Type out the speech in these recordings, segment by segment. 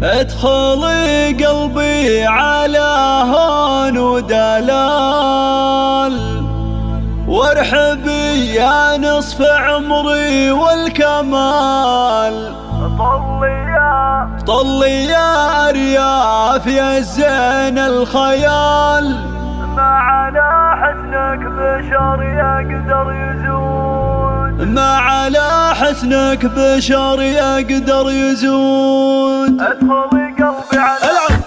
ادخلي قلبي على هون ودلال، وارحبي يا نصف عمري والكمال. طلي يا ارياف يا زين الخيال، ما على حسنك بشر يقدر يزود، ما على حسنك بشر يقدر يزود. ادخلي قلبي على العب.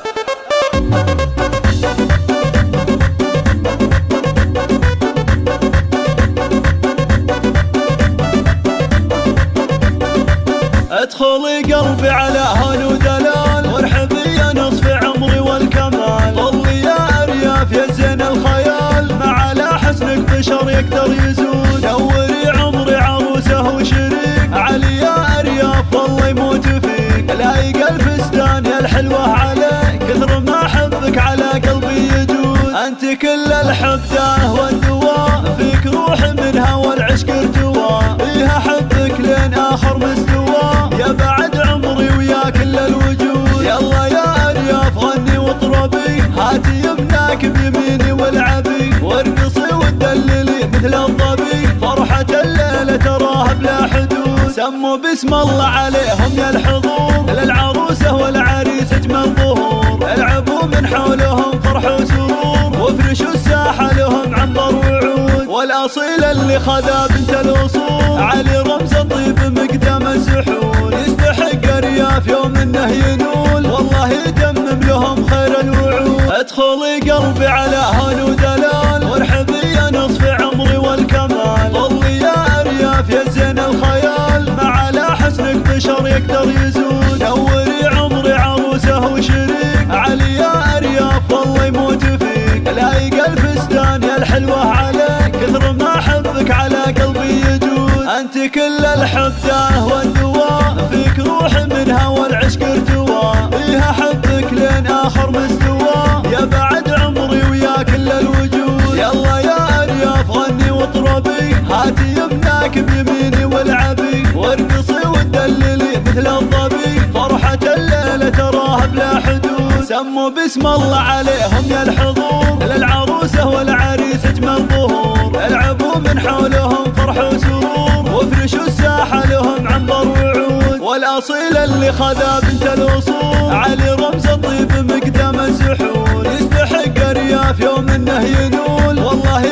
ادخلي قلبي على هون ودلال، وارحبي يا نصف عمري والكمال. طلي يا ارياف يا زين الخيال، ما على حسنك بشر يقدر يزود. نوري عمري عروسه وشريك، علي يا ارياف والله يموت فيك. لايق الفستان يا الحلوه عليك، كثر ما احبك على قلبي يجود. انت كل الحبده والدواء، فيك روحي منها والعشق ارتوى. فيها حبك لين اخر مستوى، يا بعد عمري ويا كل الوجود. يلا يا ارياف غني واطربي، هاتي يمناك بيميني والعبي. وارقصي وتدللي مثل الظبي، فرحة الليلة تراها بلا حدود. سموا باسم الله عليهم يا الحضور، للعروسة والعريس اجمل ظهور. العبوا من حولهم فرح وسرور، وافرشوا الساحة لهم عنبر وعود. والاصيل اللي خذا بنت الاصول، علي رمز الطيب مقدام السحول. يستحق ارياف يوم انه ينول، والله يتمم لهم خير الوعود. ادخلي قلبي على هون ودلال، وارحبي يا نصف عمري والكمال. طلي يا ارياف يا زين الخيال، ما على حسنك بشر يقدر يزود. نوري عمري عروسه وشريك، علي يا ارياف والله يموت فيك. لايق الفستان يا الحلوه عليك، كثر ما احبك على قلبي يجود. انت كل الحبده والدواء، فيك روحي منها والعشق ارتوى. فيها حبك لين اخر مستوى، يا بعد عمري ويا كل الوجود. يلا يا ارياف غني واطربي، هاتي يمناك بيميني والعبي. وارقصي وتدللي مثل الظبي، فرحة الليلة تراها بلا حدود. سموا باسم الله عليهم يا الحضور، للعروسة والعريس اجمل ظهور. العبوا من حولهم فرح وسرور، وافرشوا الساحة لهم عنبر وعود. والاصيل اللي خذا بنت الاصول، علي رمز الطيب مقدام السحول. يستحق ارياف يوم انه ينول، والله